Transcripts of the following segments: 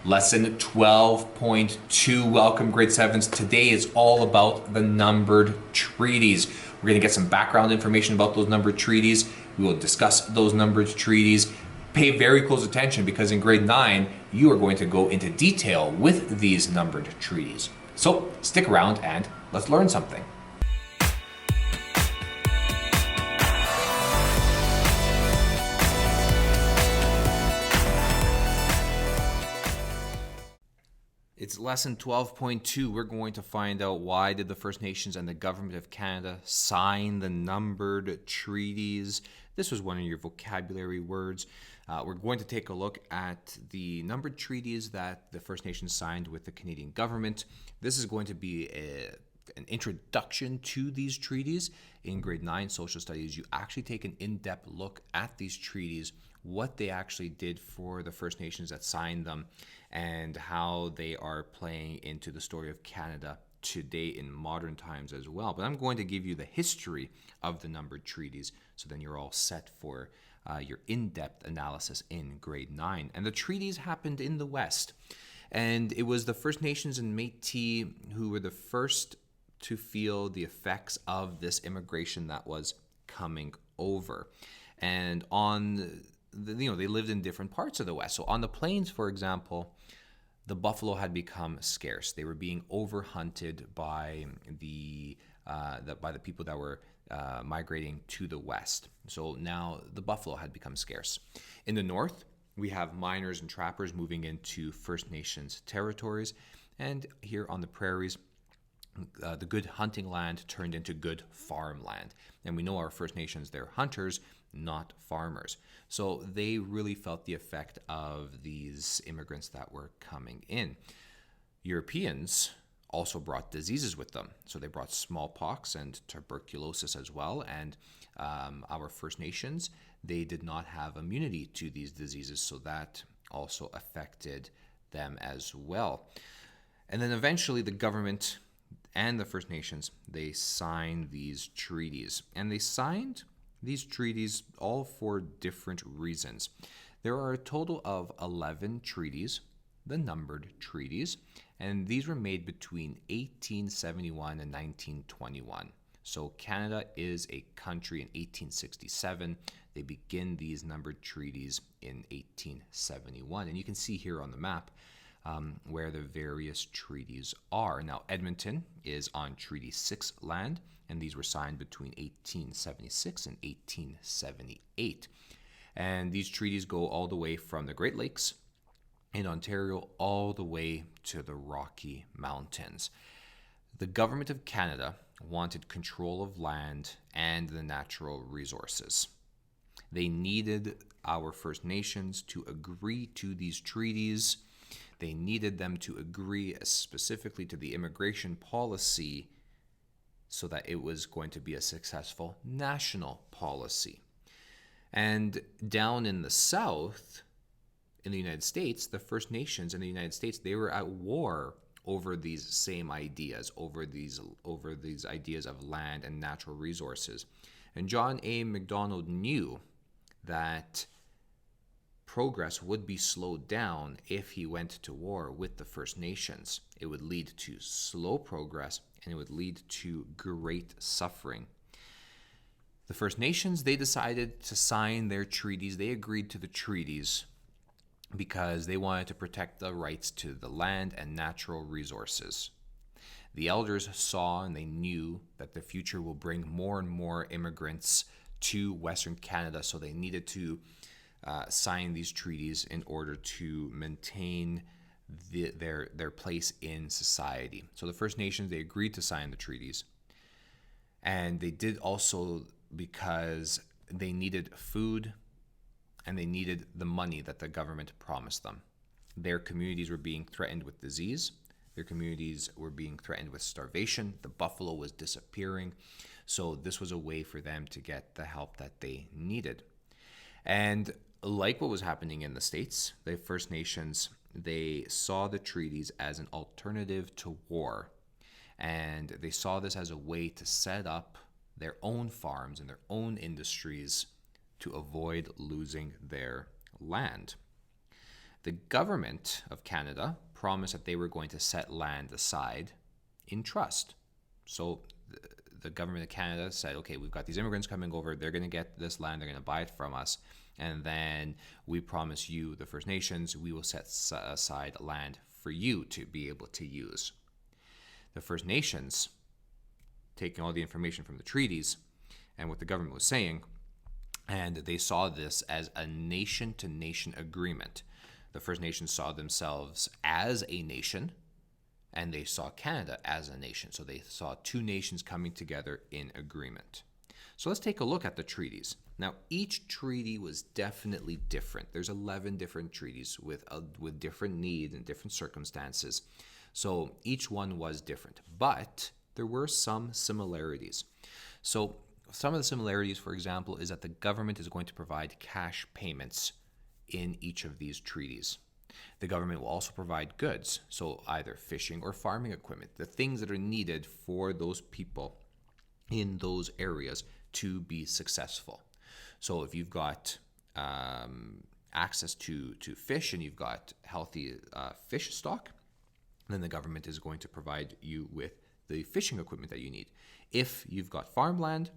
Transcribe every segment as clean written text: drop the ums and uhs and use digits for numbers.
Lesson 12.2. Welcome, grade 7s. Today is all about the numbered treaties. We're going to get some background information about those numbered treaties. We will discuss those numbered treaties. Pay very close attention because in grade 9, you are going to go into detail with these numbered treaties. So stick around and let's learn something. It's lesson 12.2. We're going to find out why did the First Nations and the Government of Canada sign the numbered treaties. This was one of your vocabulary words. We're going to take a look at the numbered treaties that the First Nations signed with the Canadian government. This is going to be an introduction to these treaties. In grade 9 social studies, you actually take an in-depth look at these treaties, what they actually did for the First Nations that signed them, and how they are playing into the story of Canada today in modern times as well. But I'm going to give you the history of the numbered treaties, so then you're all set for your in-depth analysis in grade 9. And the treaties happened in the West, and it was the First Nations and Métis who were the first to feel the effects of this immigration that was coming over. And they lived in different parts of the West. So on the plains, for example, the buffalo had become scarce. They were being overhunted by the people that were migrating to the West. So now the buffalo had become scarce. In the North, we have miners and trappers moving into First Nations territories. And here on the prairies, the good hunting land turned into good farmland. And we know our First Nations, they're hunters, not farmers. So they really felt the effect of these immigrants that were coming in. Europeans also brought diseases with them. So they brought smallpox and tuberculosis as well. And our First Nations, they did not have immunity to these diseases. So that also affected them as well. And then eventually the government and the First Nations, they signed these treaties. And they signed these treaties all for different reasons. There are a total of 11 treaties, the numbered treaties, and these were made between 1871 and 1921. So Canada is a country in 1867. They begin these numbered treaties in 1871. And you can see here on the map where the various treaties are. Now, Edmonton is on Treaty 6 land, and these were signed between 1876 and 1878. And these treaties go all the way from the Great Lakes in Ontario all the way to the Rocky Mountains. The Government of Canada wanted control of land and the natural resources. They needed our First Nations to agree to these treaties. They needed them to agree specifically to the immigration policy so that it was going to be a successful national policy. And down in the South, in the United States, the First Nations in the United States, they were at war over these same ideas, over these ideas of land and natural resources. And John A. Macdonald knew that progress would be slowed down if he went to war with the First Nations. It would lead to slow progress, and it would lead to great suffering. The First Nations, they decided to sign their treaties. They agreed to the treaties because they wanted to protect the rights to the land and natural resources. The elders saw and they knew that the future will bring more and more immigrants to Western Canada, so they needed to sign these treaties in order to maintain their place in society. So the First Nations, they agreed to sign the treaties. And they did also because they needed food and they needed the money that the government promised them. Their communities were being threatened with disease. Their communities were being threatened with starvation. The buffalo was disappearing. So this was a way for them to get the help that they needed. And like what was happening in the States, the First Nations, they saw the treaties as an alternative to war. And they saw this as a way to set up their own farms and their own industries to avoid losing their land. The government of Canada promised that they were going to set land aside in trust. So the government of Canada said, okay, we've got these immigrants coming over, they're going to get this land, they're going to buy it from us, and then we promise you, the First Nations, we will set aside land for you to be able to use. The First Nations, taking all the information from the treaties and what the government was saying, and they saw this as a nation-to-nation agreement. The First Nations saw themselves as a nation, and they saw Canada as a nation. So they saw two nations coming together in agreement. So let's take a look at the treaties. Now, each treaty was definitely different. There's 11 different treaties with different needs and different circumstances. So each one was different, but there were some similarities. So some of the similarities, for example, is that the government is going to provide cash payments in each of these treaties. The government will also provide goods, so either fishing or farming equipment, the things that are needed for those people in those areas to be successful. So if you've got access to fish and you've got healthy fish stock, then the government is going to provide you with the fishing equipment that you need. If you've got farmland,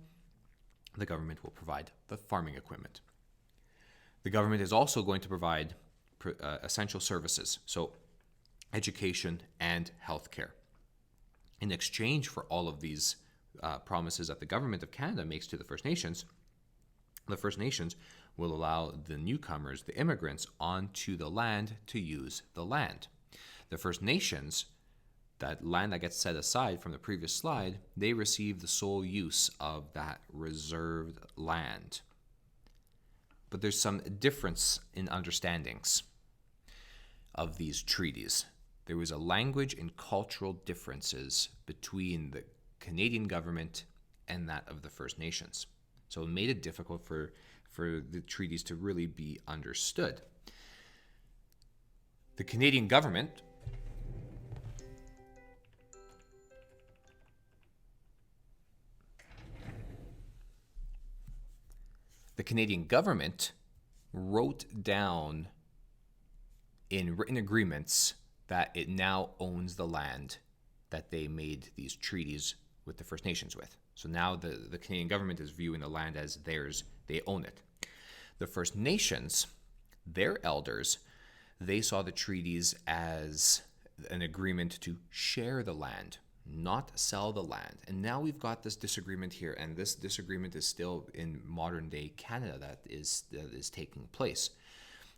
the government will provide the farming equipment. The government is also going to provide essential services, so education and healthcare. In exchange for all of these promises that the government of Canada makes to the First Nations will allow the newcomers, the immigrants, onto the land to use the land. The First Nations, that land that gets set aside from the previous slide, they receive the sole use of that reserved land. But there's some difference in understandings of these treaties. There was a language and cultural differences between the Canadian government and that of the First Nations. So it made it difficult for the treaties to really be understood. The Canadian government wrote down in written agreements that it now owns the land that they made these treaties with the First Nations with. So now the Canadian government is viewing the land as theirs. They own it. The First Nations, their elders, they saw the treaties as an agreement to share the land, not sell the land. And now we've got this disagreement here, and this disagreement is still in modern day Canada that is taking place.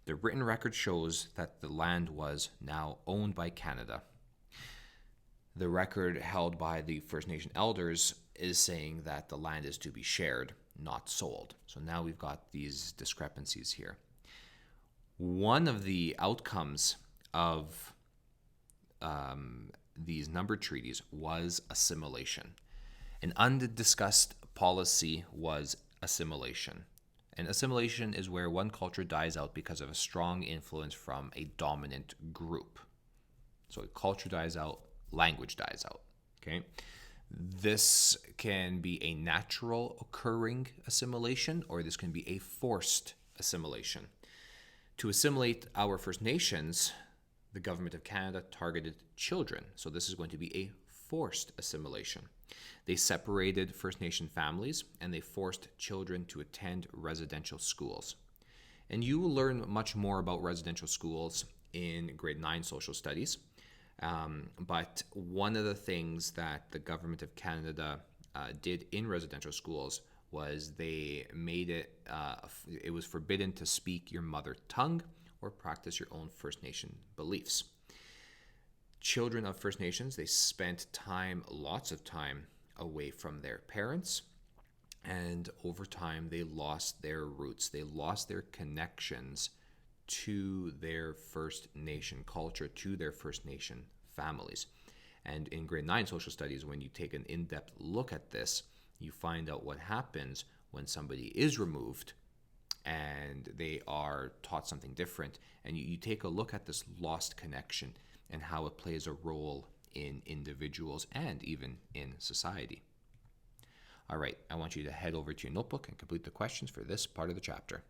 The written record shows that the land was now owned by Canada. The record held by the First Nation elders is saying that the land is to be shared, not sold. So now we've got these discrepancies here. One of the outcomes of these numbered treaties was assimilation. An undiscussed policy was assimilation. And assimilation is where one culture dies out because of a strong influence from a dominant group. So a culture dies out, language dies out. Okay? This can be a natural occurring assimilation, or this can be a forced assimilation. To assimilate our First Nations, the government of Canada targeted children. So this is going to be a forced assimilation. They separated First Nation families and they forced children to attend residential schools. And you will learn much more about residential schools in grade 9 social studies. But one of the things that the government of Canada did in residential schools was they made it was forbidden to speak your mother tongue or practice your own First Nation beliefs. Children of First Nations, they spent lots of time away from their parents, and over time they lost their roots. They lost their connections to their First Nation culture, to their First Nation families. And in grade 9 social studies, when you take an in-depth look at this, you find out what happens when somebody is removed and they are taught something different. And you take a look at this lost connection and how it plays a role in individuals and even in society. All right, I want you to head over to your notebook and complete the questions for this part of the chapter.